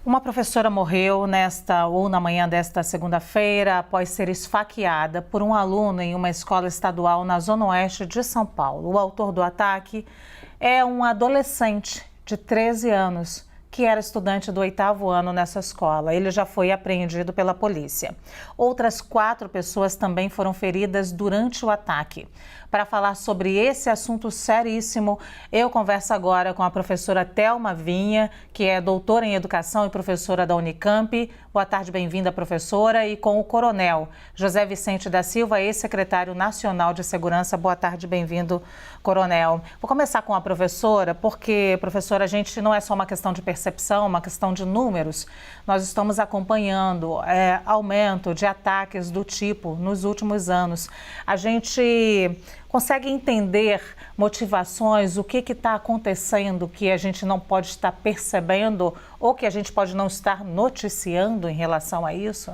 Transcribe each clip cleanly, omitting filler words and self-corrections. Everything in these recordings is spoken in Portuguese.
Uma professora morreu na manhã desta segunda-feira após ser esfaqueada por um aluno em uma escola estadual na zona oeste de São Paulo. O autor do ataque é um adolescente de 13 anos que era estudante do 8º ano nessa escola. Ele já foi apreendido pela polícia. Outras 4 pessoas também foram feridas durante o ataque. Para falar sobre esse assunto seríssimo, eu converso agora com a professora Thelma Vinha, que é doutora em educação e professora da Unicamp. Boa tarde, bem-vinda, professora. E com o coronel José Vicente da Silva, ex-secretário nacional de segurança. Boa tarde, bem-vindo, coronel. Vou começar com a professora, porque, professora, a gente não é só uma questão de percepção, uma questão de números. Nós estamos acompanhando aumento de ataques do tipo nos últimos anos. A gente consegue entender motivações, o que está acontecendo que a gente não pode estar percebendo ou que a gente pode não estar noticiando em relação a isso?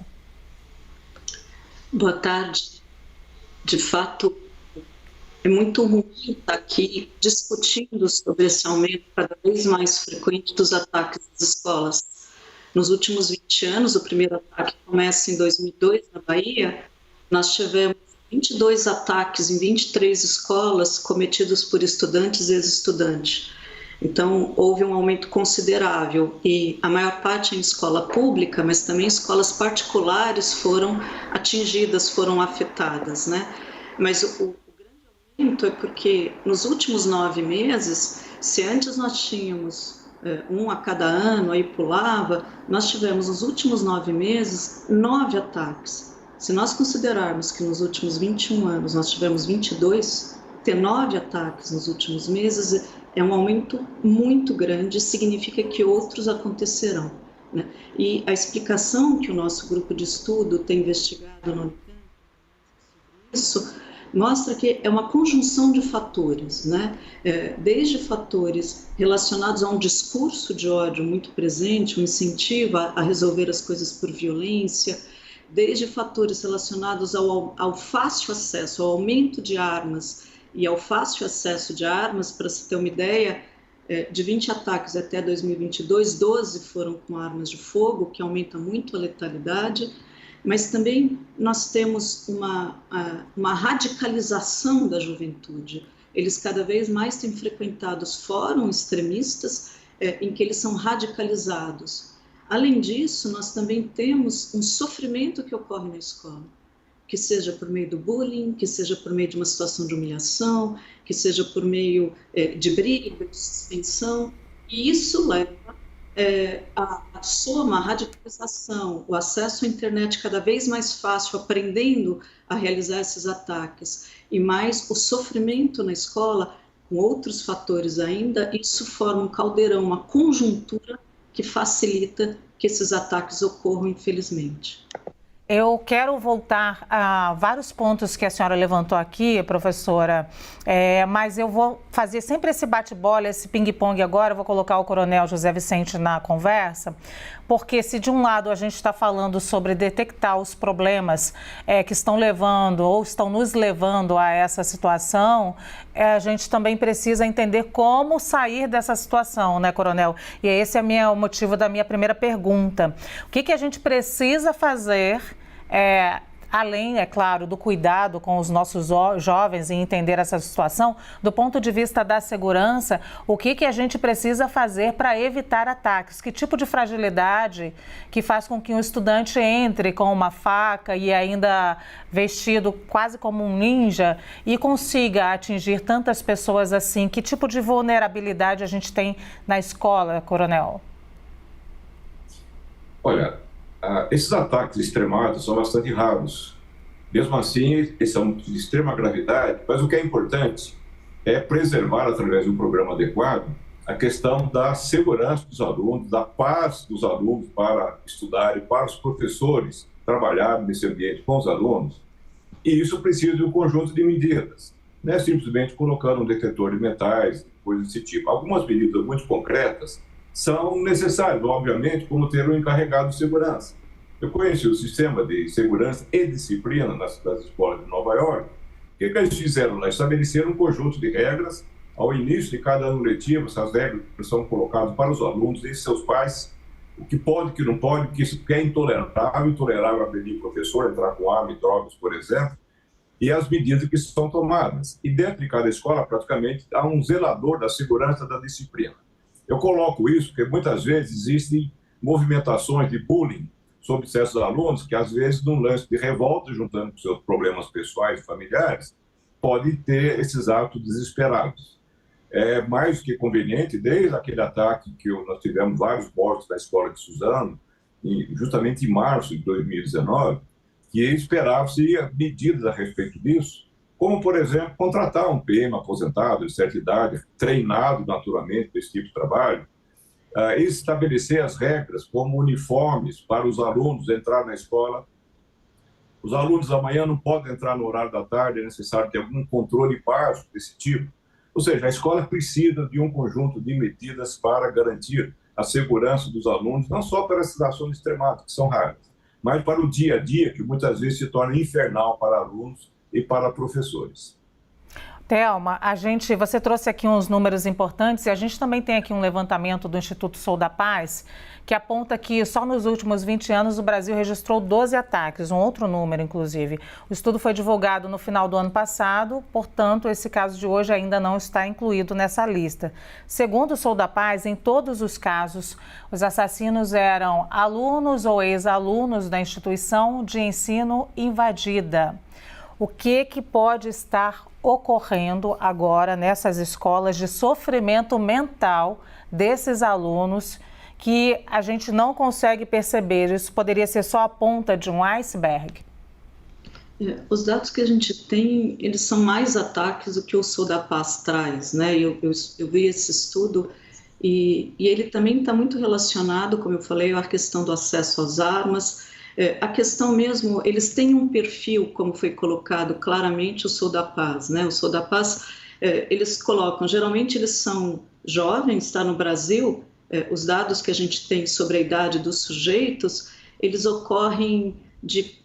Boa tarde. De fato, é muito ruim estar aqui discutindo sobre esse aumento cada vez mais frequente dos ataques às escolas. Nos últimos 20 anos, o primeiro ataque começa em 2002, na Bahia. Nós tivemos 22 ataques em 23 escolas cometidos por estudantes e ex-estudantes. Então, houve um aumento considerável e a maior parte em escola pública, mas também escolas particulares foram atingidas, foram afetadas, né? Mas o grande aumento é porque nos últimos 9 meses, se antes nós tínhamos um a cada ano, aí pulava, nós tivemos nos últimos 9 meses 9 ataques. Se nós considerarmos que nos últimos 21 anos nós tivemos 22, ter 9 ataques nos últimos meses é um aumento muito grande, significa que outros acontecerão, né? E a explicação que o nosso grupo de estudo tem investigado no isso mostra que é uma conjunção de fatores, né? Desde fatores relacionados a um discurso de ódio muito presente, um incentivo a resolver as coisas por violência, desde fatores relacionados ao fácil acesso, ao aumento de armas e ao fácil acesso de armas. Para se ter uma ideia, de 20 ataques até 2022, 12 foram com armas de fogo, que aumenta muito a letalidade, mas também nós temos uma radicalização da juventude. Eles cada vez mais têm frequentado os fóruns extremistas em que eles são radicalizados. Além disso, nós também temos um sofrimento que ocorre na escola, que seja por meio do bullying, que seja por meio de uma situação de humilhação, que seja por meio de briga, de suspensão, e isso leva a soma, a radicalização, o acesso à internet cada vez mais fácil, aprendendo a realizar esses ataques, e mais o sofrimento na escola, com outros fatores ainda, isso forma um caldeirão, uma conjuntura que facilita que esses ataques ocorram, infelizmente. Eu quero voltar a vários pontos que a senhora levantou aqui, professora, mas eu vou fazer sempre esse bate-bola, esse ping-pong agora, eu vou colocar o coronel José Vicente na conversa, porque se de um lado a gente está falando sobre detectar os problemas que estão levando ou estão nos levando a essa situação, a gente também precisa entender como sair dessa situação, né, coronel? E esse é o motivo da minha primeira pergunta. O que a gente precisa fazer além, é claro, do cuidado com os nossos jovens e entender essa situação, do ponto de vista da segurança, o que a gente precisa fazer para evitar ataques? Que tipo de fragilidade que faz com que um estudante entre com uma faca e ainda vestido quase como um ninja e consiga atingir tantas pessoas assim? Que tipo de vulnerabilidade a gente tem na escola, coronel? Olha, esses ataques extremados são bastante raros. Mesmo assim, eles são de extrema gravidade, mas o que é importante é preservar, através de um programa adequado, a questão da segurança dos alunos, da paz dos alunos para estudar e para os professores trabalharem nesse ambiente com os alunos. E isso precisa de um conjunto de medidas. Não é simplesmente colocando um detetor de metais, coisas desse tipo. Algumas medidas muito concretas são necessários, obviamente, como ter um encarregado de segurança. Eu conheci o sistema de segurança e disciplina das escolas de Nova York. O que eles fizeram lá? Estabeleceram um conjunto de regras. Ao início de cada ano letivo, essas regras são colocadas para os alunos e seus pais. o que pode, o que não pode, o que é intolerável agredir professor, entrar com arma e drogas, por exemplo, e as medidas que são tomadas. E dentro de cada escola, praticamente, há um zelador da segurança da disciplina. Eu coloco isso porque muitas vezes existem movimentações de bullying sobre certos alunos que, às vezes, num lance de revolta, juntando com seus problemas pessoais e familiares, podem ter esses atos desesperados. É mais do que conveniente, desde aquele ataque que nós tivemos vários mortos na escola de Suzano, justamente em março de 2019, que esperava-se medidas a respeito disso, como, por exemplo, contratar um PM aposentado de certa idade, treinado naturalmente para esse tipo de trabalho, estabelecer as regras como uniformes para os alunos entrar na escola. Os alunos da manhã não podem entrar no horário da tarde, é necessário ter algum controle básico desse tipo. Ou seja, a escola precisa de um conjunto de medidas para garantir a segurança dos alunos, não só para essas ações extremadas, que são raras, mas para o dia a dia, que muitas vezes se torna infernal para alunos e para professores. Thelma, você trouxe aqui uns números importantes e a gente também tem aqui um levantamento do Instituto Sou da Paz que aponta que só nos últimos 20 anos o Brasil registrou 12 ataques, um outro número, inclusive. O estudo foi divulgado no final do ano passado, portanto, esse caso de hoje ainda não está incluído nessa lista. Segundo o Sou da Paz, em todos os casos, os assassinos eram alunos ou ex-alunos da instituição de ensino invadida. O que pode estar ocorrendo agora nessas escolas de sofrimento mental desses alunos que a gente não consegue perceber? Isso poderia ser só a ponta de um iceberg? Os dados que a gente tem, eles são mais ataques do que o Sou da Paz traz, né? Eu vi esse estudo e ele também está muito relacionado, como eu falei, à questão do acesso às armas. A questão mesmo, eles têm um perfil, como foi colocado claramente o Sou da Paz, né? O Sou da Paz, eles colocam, geralmente eles são jovens, está no Brasil, os dados que a gente tem sobre a idade dos sujeitos, eles ocorrem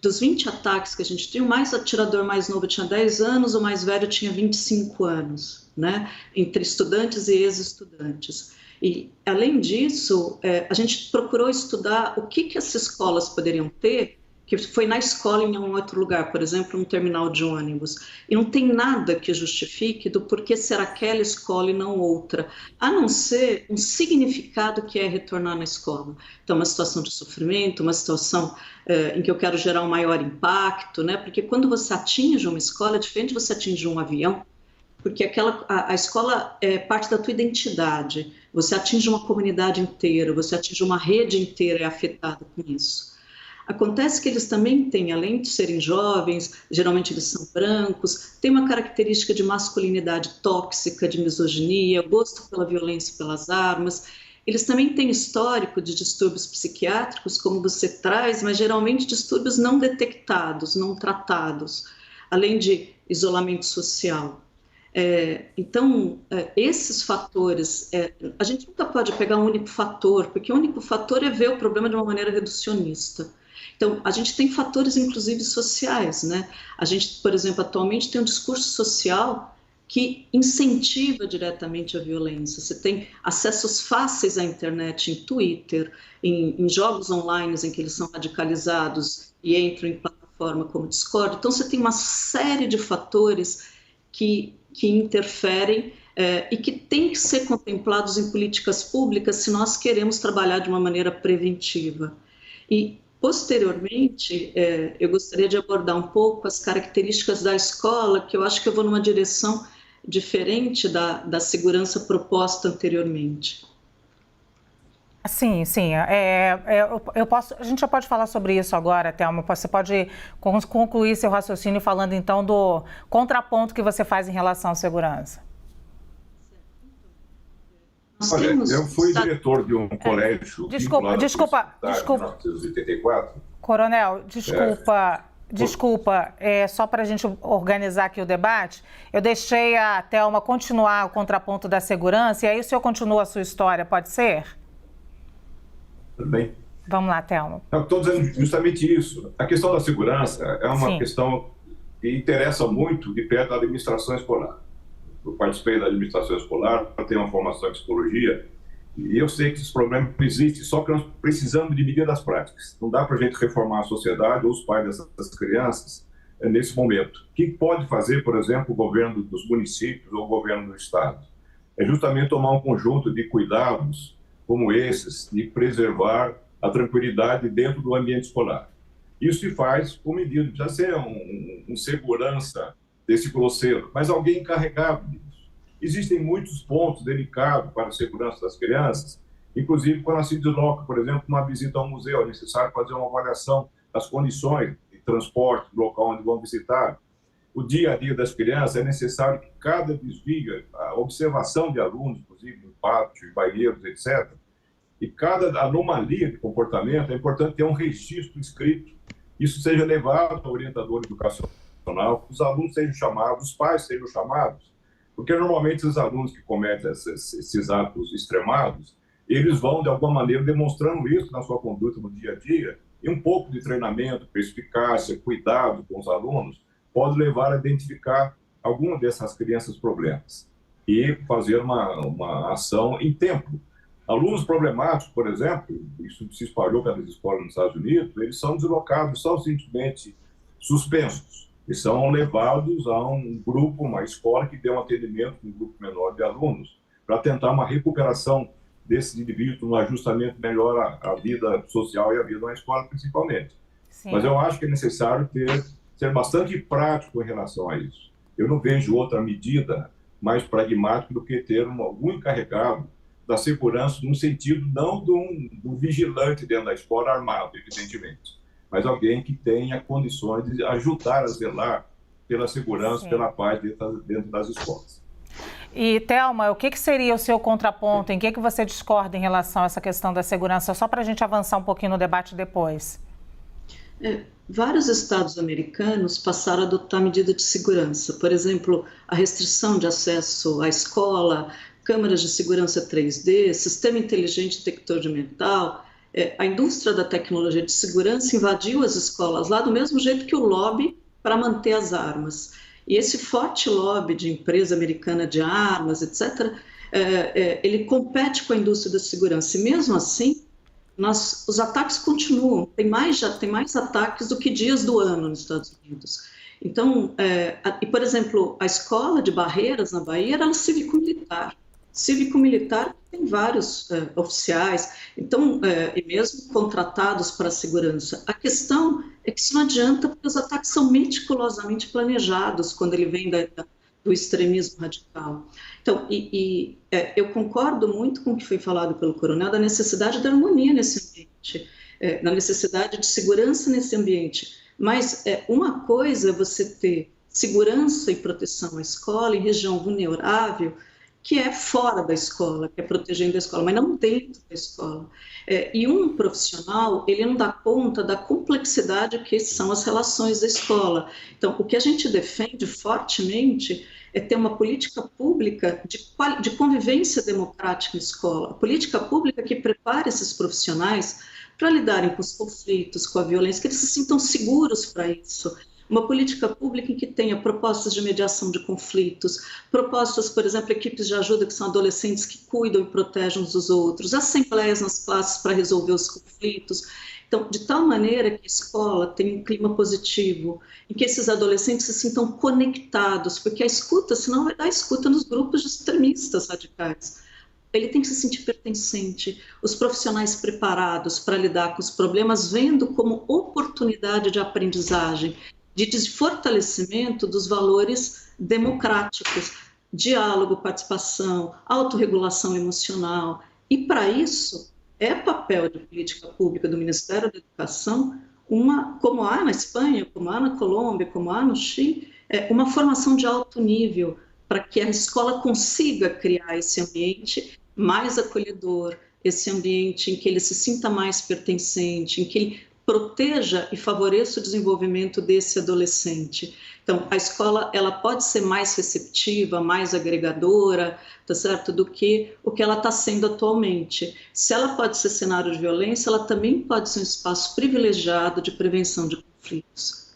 dos 20 ataques que a gente tem, o mais atirador mais novo tinha 10 anos, o mais velho tinha 25 anos, né? Entre estudantes e ex-estudantes. E, além disso, a gente procurou estudar o que essas escolas poderiam ter, que foi na escola em um outro lugar, por exemplo, um terminal de ônibus. E não tem nada que justifique do porquê ser aquela escola e não outra, a não ser um significado que é retornar na escola. Então, uma situação de sofrimento, uma situação em que eu quero gerar um maior impacto, né? Porque quando você atinge uma escola, é diferente de você atingir um avião, porque a escola é parte da tua identidade. Você atinge uma comunidade inteira, você atinge uma rede inteira afetada com isso. Acontece que eles também têm, além de serem jovens, geralmente eles são brancos, tem uma característica de masculinidade tóxica, de misoginia, gosto pela violência e pelas armas. Eles também têm histórico de distúrbios psiquiátricos, como você traz, mas geralmente distúrbios não detectados, não tratados, além de isolamento social. Então, esses fatores, a gente nunca pode pegar um único fator, porque o único fator é ver o problema de uma maneira reducionista. Então, a gente tem fatores, inclusive, sociais, né? A gente, por exemplo, atualmente tem um discurso social que incentiva diretamente a violência. Você tem acessos fáceis à internet, em Twitter, em jogos online em que eles são radicalizados e entram em plataforma como Discord. Então, você tem uma série de fatores que interferem e que têm que ser contemplados em políticas públicas se nós queremos trabalhar de uma maneira preventiva. E, posteriormente, eu gostaria de abordar um pouco as características da escola, que eu acho que eu vou numa direção diferente da segurança proposta anteriormente. Sim. A gente já pode falar sobre isso agora, Thelma. Você pode concluir seu raciocínio falando, então, do contraponto que você faz em relação à segurança. Olha, eu fui diretor de um colégio... Desculpa. 1984. Coronel, desculpa, só para a gente organizar aqui o debate, eu deixei a Thelma continuar o contraponto da segurança e aí o senhor continua a sua história, pode ser? Tudo bem. Vamos lá, Thelma. Estou dizendo justamente isso. A questão da segurança é uma questão que interessa muito de perto da administração escolar. Eu participei da administração escolar, tenho uma formação em psicologia, E eu sei que esse problema existe, só que nós precisamos de medidas práticas. Não dá para a gente reformar a sociedade ou os pais dessas crianças nesse momento. O que pode fazer, por exemplo, o governo dos municípios ou o governo do estado? É justamente tomar um conjunto de cuidados como esses, de preservar a tranquilidade dentro do ambiente escolar. Isso se faz com medidas, não precisa ser um segurança desse grosseiro, mas alguém encarregado disso. Existem muitos pontos delicados para a segurança das crianças, inclusive quando se desloca, por exemplo, uma visita ao museu, é necessário fazer uma avaliação das condições de transporte do local onde vão visitar. O dia a dia das crianças, é necessário que cada desvio, a observação de alunos, inclusive no pátio, banheiros, etc., e cada anomalia de comportamento, é importante ter um registro escrito, isso seja levado ao orientador educacional, que os alunos sejam chamados, os pais sejam chamados, porque normalmente os alunos que cometem esses atos extremados, eles vão, de alguma maneira, demonstrando isso na sua conduta no dia a dia, e um pouco de treinamento, perspicácia, cuidado com os alunos, pode levar a identificar alguma dessas crianças problemas e fazer uma ação em tempo. Alunos problemáticos, por exemplo, isso se espalhou pelas escolas nos Estados Unidos, eles são deslocados, são simplesmente suspensos. E são levados a um grupo, uma escola que dê um atendimento com um grupo menor de alunos, para tentar uma recuperação desses indivíduos, um ajustamento melhor à vida social e à vida na escola, principalmente. Sim. Mas eu acho que é necessário ser bastante prático em relação a isso. Eu não vejo outra medida mais pragmática do que ter algum encarregado da segurança, no sentido não de um vigilante dentro da escola armado, evidentemente, mas alguém que tenha condições de ajudar a zelar pela segurança, sim, pela paz dentro das escolas. E, Thelma, o que seria o seu contraponto? Em que você discorda em relação a essa questão da segurança? Só para a gente avançar um pouquinho no debate depois. Vários estados americanos passaram a adotar medidas de segurança. Por exemplo, a restrição de acesso à escola, câmeras de segurança 3D, sistema inteligente detector de metal. A indústria da tecnologia de segurança invadiu as escolas lá do mesmo jeito que o lobby para manter as armas. E esse forte lobby de empresa americana de armas, etc., ele compete com a indústria da segurança. E mesmo assim, os ataques continuam. Tem mais ataques do que dias do ano nos Estados Unidos. Então, por exemplo, a escola de Barreiras, na Bahia, era cívico-militar. Cívico-militar tem vários oficiais, então, e mesmo contratados para a segurança. A questão é que isso não adianta, porque os ataques são meticulosamente planejados quando ele vem do extremismo radical. Então, eu concordo muito com o que foi falado pelo coronel, da necessidade da harmonia nesse ambiente, da necessidade de segurança nesse ambiente. Mas uma coisa é você ter segurança e proteção à escola em região vulnerável, que é fora da escola, que é protegendo a escola, mas não dentro da escola. E um profissional, ele não dá conta da complexidade que são as relações da escola. Então, o que a gente defende fortemente é ter uma política pública de convivência democrática em escola, política pública que prepare esses profissionais para lidarem com os conflitos, com a violência, que eles se sintam seguros para isso. Uma política pública em que tenha propostas de mediação de conflitos, propostas, por exemplo, equipes de ajuda que são adolescentes que cuidam e protegem uns dos outros, assembleias nas classes para resolver os conflitos. Então, de tal maneira que a escola tenha um clima positivo, em que esses adolescentes se sintam conectados, porque a escuta, senão vai dar escuta nos grupos de extremistas radicais. Ele tem que se sentir pertencente, os profissionais preparados para lidar com os problemas, vendo como oportunidade de aprendizagem, de fortalecimento dos valores democráticos, diálogo, participação, autorregulação emocional. E, para isso, é papel de política pública do Ministério da Educação, como há na Espanha, como há na Colômbia, como há no Chile, uma formação de alto nível, para que a escola consiga criar esse ambiente mais acolhedor, esse ambiente em que ele se sinta mais pertencente, em que ele proteja e favoreça o desenvolvimento desse adolescente. Então, a escola ela pode ser mais receptiva, mais agregadora, tá certo, do que o que ela está sendo atualmente. Se ela pode ser cenário de violência, ela também pode ser um espaço privilegiado de prevenção de conflitos.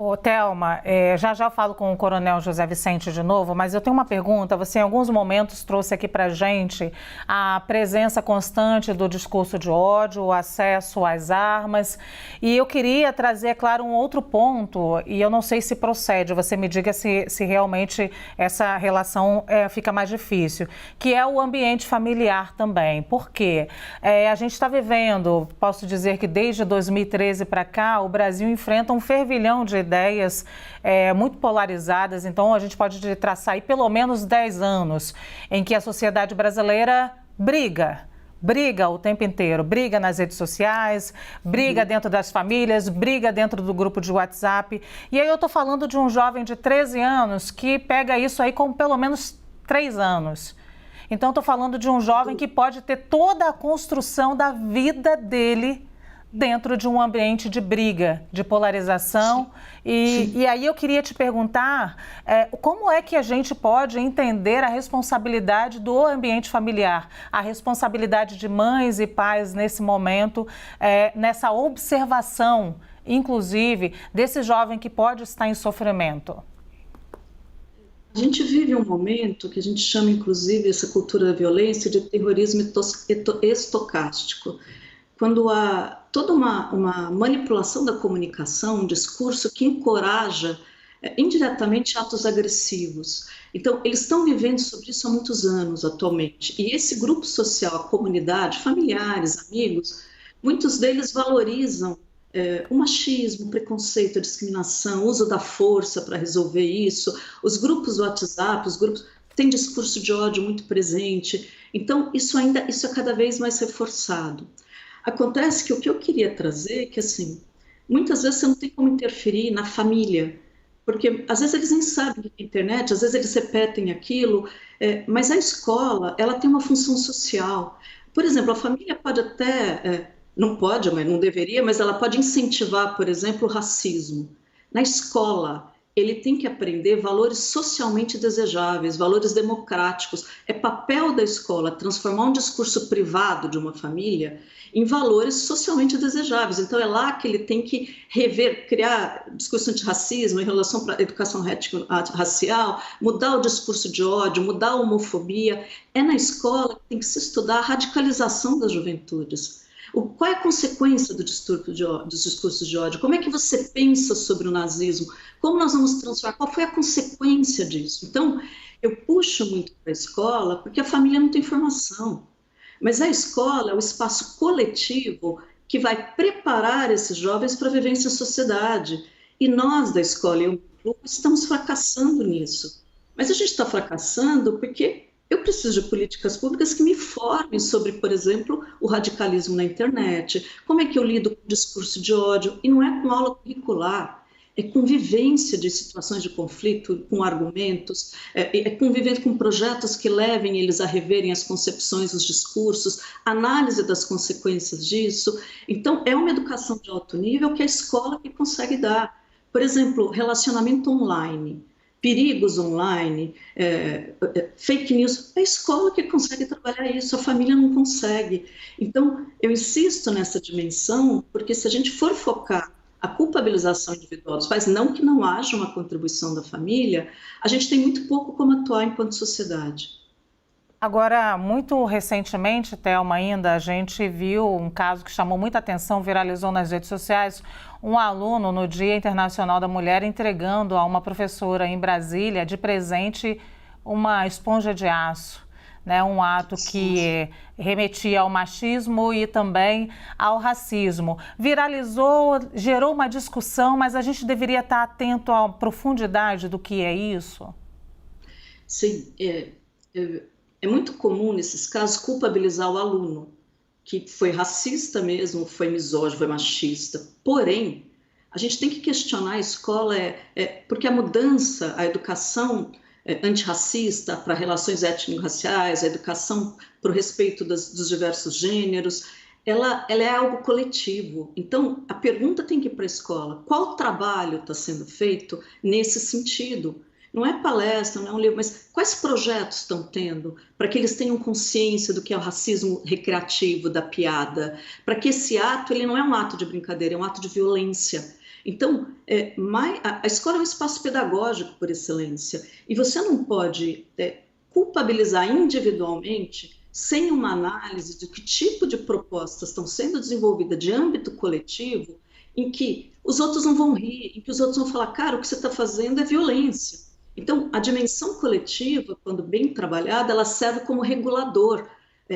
Ô, Thelma, já já eu falo com o Coronel José Vicente de novo, mas eu tenho uma pergunta. Você, em alguns momentos, trouxe aqui para a gente a presença constante do discurso de ódio, o acesso às armas, e eu queria trazer, claro, um outro ponto, e eu não sei se procede, você me diga se realmente essa relação fica mais difícil, que é o ambiente familiar também. Por quê? A gente está vivendo, posso dizer que desde 2013 para cá, o Brasil enfrenta um fervilhão de ideias muito polarizadas, então a gente pode traçar aí pelo menos 10 anos em que a sociedade brasileira briga o tempo inteiro, briga nas redes sociais, briga dentro das famílias, briga dentro do grupo de WhatsApp. E aí eu estou falando de um jovem de 13 anos que pega isso aí com pelo menos 3 anos. Então estou falando de um jovem que pode ter toda a construção da vida dele dentro de um ambiente de briga, de polarização. E aí eu queria te perguntar como é que a gente pode entender a responsabilidade do ambiente familiar, a responsabilidade de mães e pais nesse momento, nessa observação, inclusive, desse jovem que pode estar em sofrimento. A gente vive um momento que a gente chama, inclusive, essa cultura da violência de terrorismo estocástico, quando há toda uma manipulação da comunicação, um discurso que encoraja indiretamente atos agressivos. Então, eles estão vivendo sobre isso há muitos anos atualmente. E esse grupo social, a comunidade, familiares, amigos, muitos deles valorizam o machismo, o preconceito, a discriminação, o uso da força para resolver isso. Os grupos do WhatsApp, os grupos têm discurso de ódio muito presente. Então, isso é cada vez mais reforçado. Acontece que o que eu queria trazer é que, assim, muitas vezes você não tem como interferir na família, porque às vezes eles nem sabem que é internet, às vezes eles repetem aquilo, mas a escola, ela tem uma função social. Por exemplo, a família pode até, não pode, mas não deveria, mas ela pode incentivar, por exemplo, o racismo. Na escola, ele tem que aprender valores socialmente desejáveis, valores democráticos. É papel da escola transformar um discurso privado de uma família em valores socialmente desejáveis. Então, é lá que ele tem que criar discurso antirracismo em relação à educação racial, mudar o discurso de ódio, mudar a homofobia. É na escola que tem que se estudar a radicalização das juventudes. Qual é a consequência dos discursos de ódio? Como é que você pensa sobre o nazismo? Como nós vamos transformar? Qual foi a consequência disso? Então, eu puxo muito para a escola porque a família não tem formação. Mas a escola é o espaço coletivo que vai preparar esses jovens para a vivência em sociedade. E nós da escola e o grupo estamos fracassando nisso. Mas a gente está fracassando porque eu preciso de políticas públicas que me formem sobre, por exemplo, o radicalismo na internet, como é que eu lido com o discurso de ódio, e não é com aula curricular, é convivência de situações de conflito, com argumentos, é convivendo com projetos que levem eles a reverem as concepções, os discursos, análise das consequências disso. Então, é uma educação de alto nível que a escola que consegue dar. Por exemplo, relacionamento online, perigos online, fake news, é a escola que consegue trabalhar isso, a família não consegue. Então, eu insisto nessa dimensão, porque se a gente for focar a culpabilização individual dos pais, não que não haja uma contribuição da família, a gente tem muito pouco como atuar enquanto sociedade. Agora, muito recentemente, Thelma, ainda, a gente viu um caso que chamou muita atenção, viralizou nas redes sociais, um aluno no Dia Internacional da Mulher entregando a uma professora em Brasília de presente uma esponja de aço, né? Um ato que remetia ao machismo e também ao racismo. Viralizou, gerou uma discussão, mas a gente deveria estar atento à profundidade do que é isso? Sim, é muito comum nesses casos culpabilizar o aluno, que foi racista mesmo, foi misógino, foi machista. Porém, a gente tem que questionar a escola, porque a mudança, a educação antirracista para relações étnico-raciais, a educação para o respeito dos diversos gêneros, ela é algo coletivo. Então, a pergunta tem que ir para a escola. Qual trabalho está sendo feito nesse sentido? Não é palestra, não é um livro, mas quais projetos estão tendo para que eles tenham consciência do que é o racismo recreativo, da piada, para que esse ato ele não é um ato de brincadeira, é um ato de violência. Então, a escola é um espaço pedagógico por excelência e você não pode culpabilizar individualmente sem uma análise de que tipo de propostas estão sendo desenvolvidas de âmbito coletivo em que os outros não vão rir, em que os outros vão falar, cara, o que você está fazendo é violência. Então, a dimensão coletiva, quando bem trabalhada, ela serve como regulador.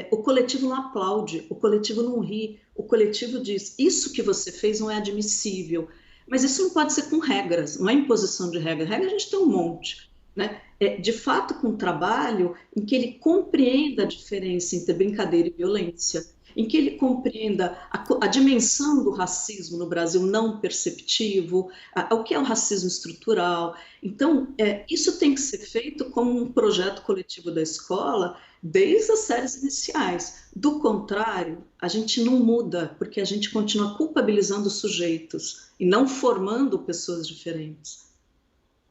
O coletivo não aplaude, o coletivo não ri, o coletivo diz, isso que você fez não é admissível. Mas isso não pode ser com regras, não é imposição de regra. Regra a gente tem um monte, né? De fato, com um trabalho em que ele compreenda a diferença entre brincadeira e violência, em que ele compreenda a dimensão do racismo no Brasil não perceptivo, o que é o racismo estrutural. Então, isso tem que ser feito como um projeto coletivo da escola, desde as séries iniciais. Do contrário, a gente não muda, porque a gente continua culpabilizando sujeitos e não formando pessoas diferentes.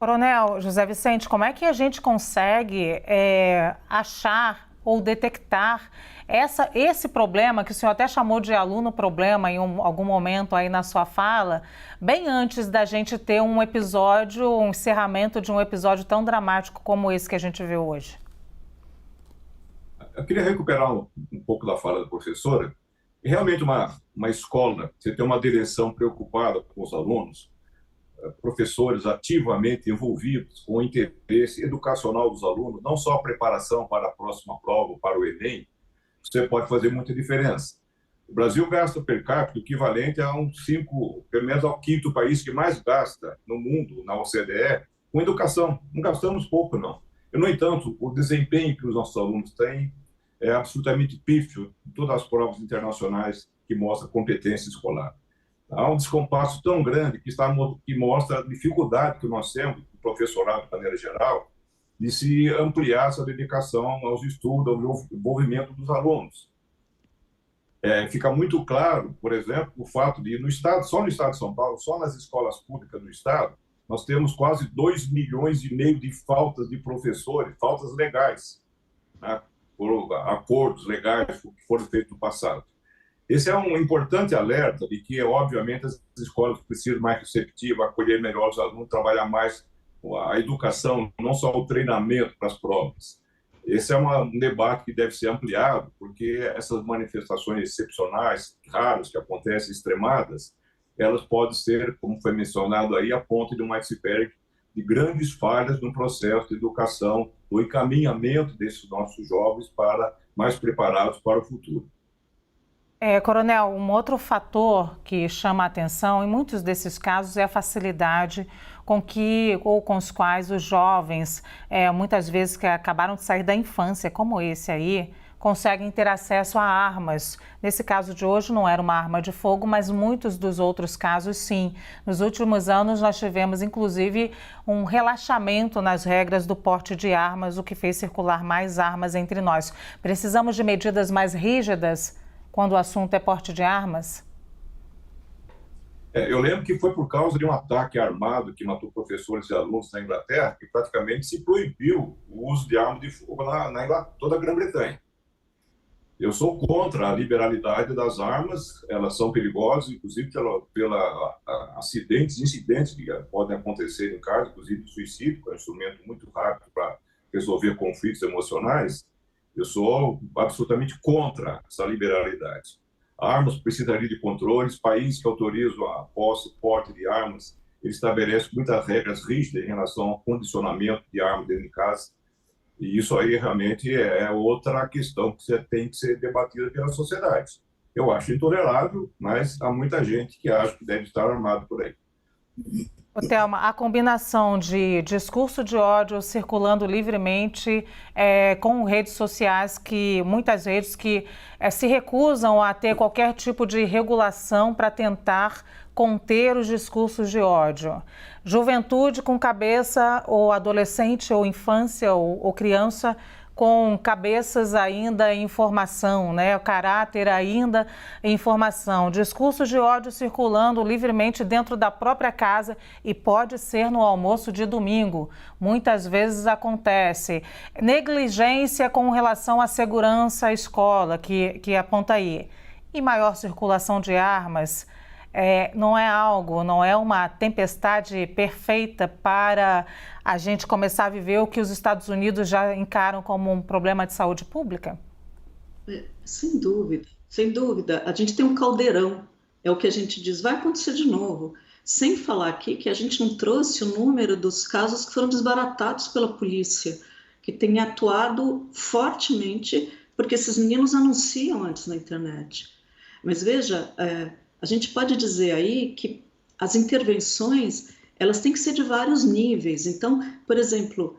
Coronel José Vicente, como é que a gente consegue achar ou detectar esse problema, que o senhor até chamou de aluno problema em algum momento aí na sua fala, bem antes da gente ter um episódio, um encerramento de um episódio tão dramático como esse que a gente vê hoje? Eu queria recuperar um pouco da fala da professora. Realmente, uma escola, você tem uma direção preocupada com os alunos, professores ativamente envolvidos com o interesse educacional dos alunos, não só a preparação para a próxima prova, para o Enem, você pode fazer muita diferença. O Brasil gasta per capita o equivalente a pelo menos ao quinto país que mais gasta no mundo, na OCDE, com educação. Não gastamos pouco, não. E, no entanto, o desempenho que os nossos alunos têm é absolutamente pífio em todas as provas internacionais que mostram competência escolar. Há um descompasso tão grande que mostra a dificuldade que nós temos, o professorado de maneira geral, de se ampliar essa dedicação aos estudos, ao envolvimento dos alunos. Fica muito claro, por exemplo, o fato de, só no estado de São Paulo, só nas escolas públicas do estado, nós temos quase 2,5 milhões de faltas de professores, faltas legais, né, por acordos legais que foram feitos no passado. Esse é um importante alerta de que, obviamente, as escolas precisam mais receptivas, acolher melhor os alunos, trabalhar mais a educação, não só o treinamento para as provas. Esse é um debate que deve ser ampliado, porque essas manifestações excepcionais, raras, que acontecem, extremadas, elas podem ser, como foi mencionado aí, a ponta de um iceberg de grandes falhas no processo de educação, do encaminhamento desses nossos jovens para mais preparados para o futuro. Coronel, um outro fator que chama a atenção em muitos desses casos é a facilidade com os quais os jovens, muitas vezes que acabaram de sair da infância, como esse aí, conseguem ter acesso a armas. Nesse caso de hoje não era uma arma de fogo, mas muitos dos outros casos sim. Nos últimos anos nós tivemos inclusive um relaxamento nas regras do porte de armas, o que fez circular mais armas entre nós. Precisamos de medidas mais rígidas quando o assunto é porte de armas? Eu lembro que foi por causa de um ataque armado que matou professores e alunos na Inglaterra que praticamente se proibiu o uso de armas de fogo na toda a Grã-Bretanha. Eu sou contra a liberalidade das armas, elas são perigosas, inclusive pela incidentes que podem acontecer em casa, inclusive suicídio, que é um instrumento muito rápido para resolver conflitos emocionais. Eu sou absolutamente contra essa liberalidade. Armas precisariam de controles, países que autorizam a posse e porte de armas, eles estabelecem muitas regras rígidas em relação ao condicionamento de armas dentro de casa. E isso aí realmente é outra questão que tem que ser debatida pela sociedade. Eu acho intolerável, mas há muita gente que acha que deve estar armado por aí. Thelma, a combinação de discurso de ódio circulando livremente com redes sociais, muitas redes que se recusam a ter qualquer tipo de regulação para tentar conter os discursos de ódio. Juventude com cabeça, ou adolescente, ou infância, ou criança, com cabeças ainda em formação, né? O caráter ainda em formação, discursos de ódio circulando livremente dentro da própria casa e pode ser no almoço de domingo. Muitas vezes acontece. Negligência com relação à segurança à escola, que aponta aí. E maior circulação de armas. Não é uma tempestade perfeita para a gente começar a viver o que os Estados Unidos já encaram como um problema de saúde pública? Sem dúvida, sem dúvida. A gente tem um caldeirão, é o que a gente diz, vai acontecer de novo. Sem falar aqui que a gente não trouxe o número dos casos que foram desbaratados pela polícia, que tem atuado fortemente, porque esses meninos anunciam antes na internet. Mas veja, a gente pode dizer aí que as intervenções, elas têm que ser de vários níveis. Então, por exemplo,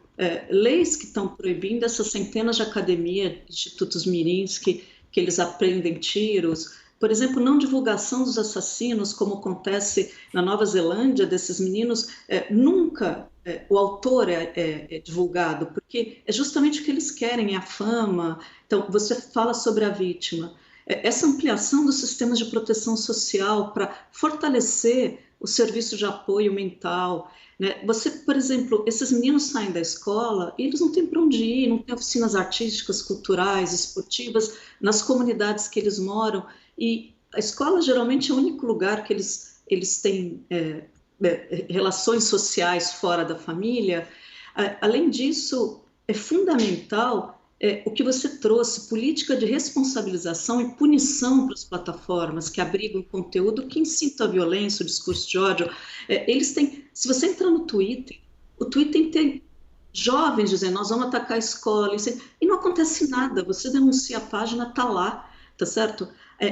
leis que estão proibindo essas centenas de academias, institutos mirins, que eles aprendem tiros. Por exemplo, não divulgação dos assassinos, como acontece na Nova Zelândia, desses meninos, nunca o autor é divulgado, porque é justamente o que eles querem, é a fama. Então, você fala sobre a vítima. Essa ampliação dos sistemas de proteção social para fortalecer o serviço de apoio mental, né? Você, por exemplo, esses meninos saem da escola e eles não têm para onde ir, não tem oficinas artísticas, culturais, esportivas, nas comunidades que eles moram, e a escola geralmente é o único lugar que eles têm relações sociais fora da família. Além disso, é fundamental o que você trouxe, política de responsabilização e punição para as plataformas que abrigam conteúdo que incita a violência, o discurso de ódio. Eles têm, se você entrar no Twitter, o Twitter tem jovens dizendo, nós vamos atacar a escola, e não acontece nada, você denuncia a página, está lá, tá certo?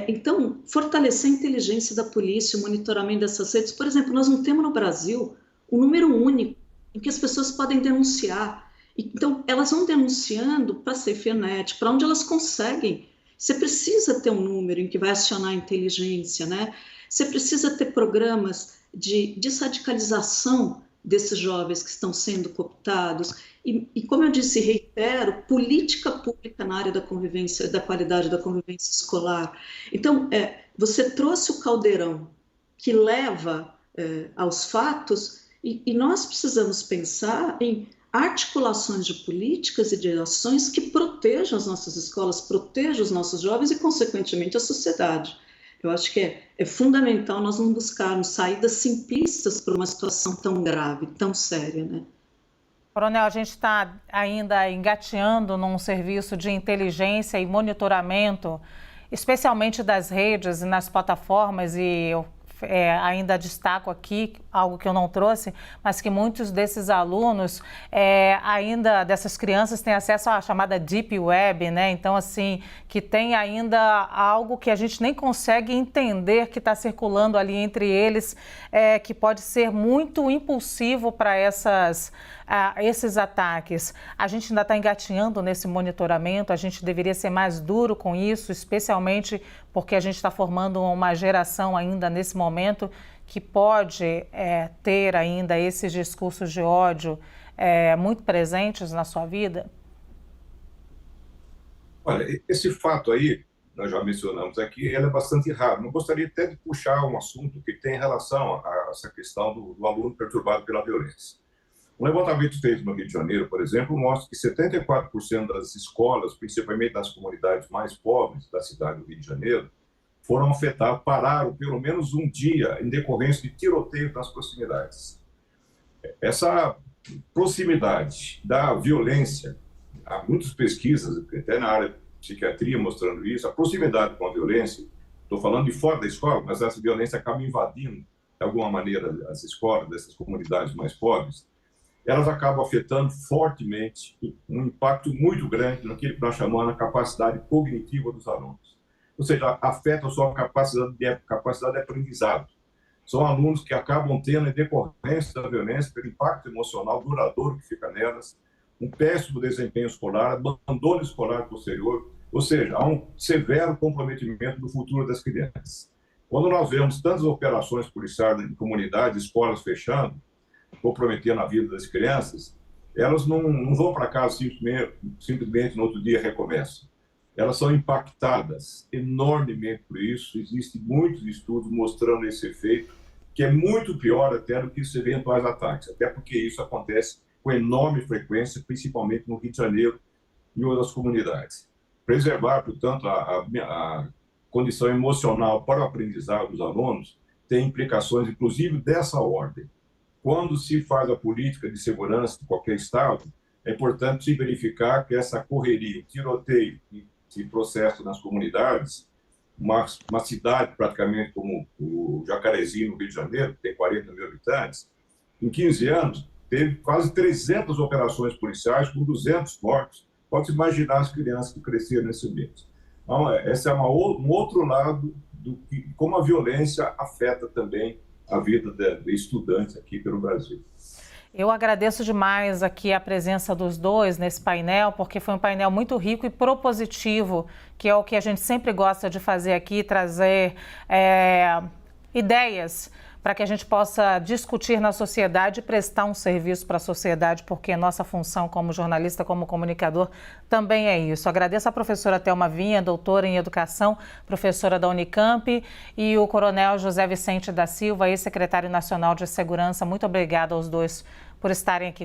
Então, fortalecer a inteligência da polícia, o monitoramento dessas redes. Por exemplo, nós não temos no Brasil um número único em que as pessoas podem denunciar. Então, elas vão denunciando para a SafeNet, para onde elas conseguem. Você precisa ter um número em que vai acionar a inteligência, né? Você precisa ter programas de desradicalização desses jovens que estão sendo cooptados. E como eu disse, reitero, política pública na área da convivência, da qualidade da convivência escolar. Então, você trouxe o caldeirão que leva aos fatos, e nós precisamos pensar em articulações de políticas e de ações que protejam as nossas escolas, protejam os nossos jovens e, consequentemente, a sociedade. Eu acho que é fundamental nós não buscarmos saídas simplistas para uma situação tão grave, tão séria, né? Coronel, a gente está ainda engateando num serviço de inteligência e monitoramento, especialmente das redes e nas plataformas, e eu ainda destaco aqui algo que eu não trouxe, mas que muitos desses alunos, ainda dessas crianças, têm acesso à chamada Deep Web, né? Então, assim, que tem ainda algo que a gente nem consegue entender que está circulando ali entre eles, que pode ser muito impulsivo para esses ataques. A gente ainda está engatinhando nesse monitoramento, a gente deveria ser mais duro com isso, especialmente porque a gente está formando uma geração ainda nesse momento que pode ter ainda esses discursos de ódio muito presentes na sua vida? Olha, esse fato aí, nós já mencionamos aqui, ele é bastante raro. Eu gostaria até de puxar um assunto que tem relação a essa questão do aluno perturbado pela violência. Um levantamento feito no Rio de Janeiro, por exemplo, mostra que 74% das escolas, principalmente das comunidades mais pobres da cidade do Rio de Janeiro, foram afetadas, pararam pelo menos um dia em decorrência de tiroteio nas proximidades. Essa proximidade da violência, há muitas pesquisas, até na área de psiquiatria mostrando isso, a proximidade com a violência, estou falando de fora da escola, mas essa violência acaba invadindo, de alguma maneira, as escolas dessas comunidades mais pobres, elas acabam afetando fortemente, um impacto muito grande naquilo que nós chamamos de capacidade cognitiva dos alunos. Ou seja, afeta a sua capacidade de aprendizado. São alunos que acabam tendo, em decorrência da violência, pelo impacto emocional duradouro que fica nelas, um péssimo desempenho escolar, abandono escolar posterior, ou seja, há um severo comprometimento do futuro das crianças. Quando nós vemos tantas operações policiais em comunidades, escolas fechando, comprometendo a vida das crianças, elas não vão para casa simplesmente no outro dia recomeçam. Elas são impactadas enormemente por isso. Existem muitos estudos mostrando esse efeito, que é muito pior até do que os eventuais ataques, até porque isso acontece com enorme frequência, principalmente no Rio de Janeiro e outras comunidades. Preservar, portanto, a condição emocional para o aprendizado dos alunos tem implicações, inclusive, dessa ordem. Quando se faz a política de segurança de qualquer estado, é importante se verificar que essa correria, tiroteio e esse processo nas comunidades, uma cidade praticamente como o Jacarezinho, no Rio de Janeiro, que tem 40 mil habitantes, em 15 anos, teve quase 300 operações policiais com 200 mortos. Pode-se imaginar as crianças que cresceram nesse ambiente. Então, esse é um outro lado do que, como a violência afeta também a vida de estudantes aqui pelo Brasil. Eu agradeço demais aqui a presença dos dois nesse painel, porque foi um painel muito rico e propositivo, que é o que a gente sempre gosta de fazer aqui, trazer ideias para que a gente possa discutir na sociedade e prestar um serviço para a sociedade, porque a nossa função como jornalista, como comunicador, também é isso. Agradeço a professora Thelma Vinha, doutora em Educação, professora da Unicamp, e o coronel José Vicente da Silva, ex-secretário nacional de Segurança. Muito obrigada aos dois por estarem aqui.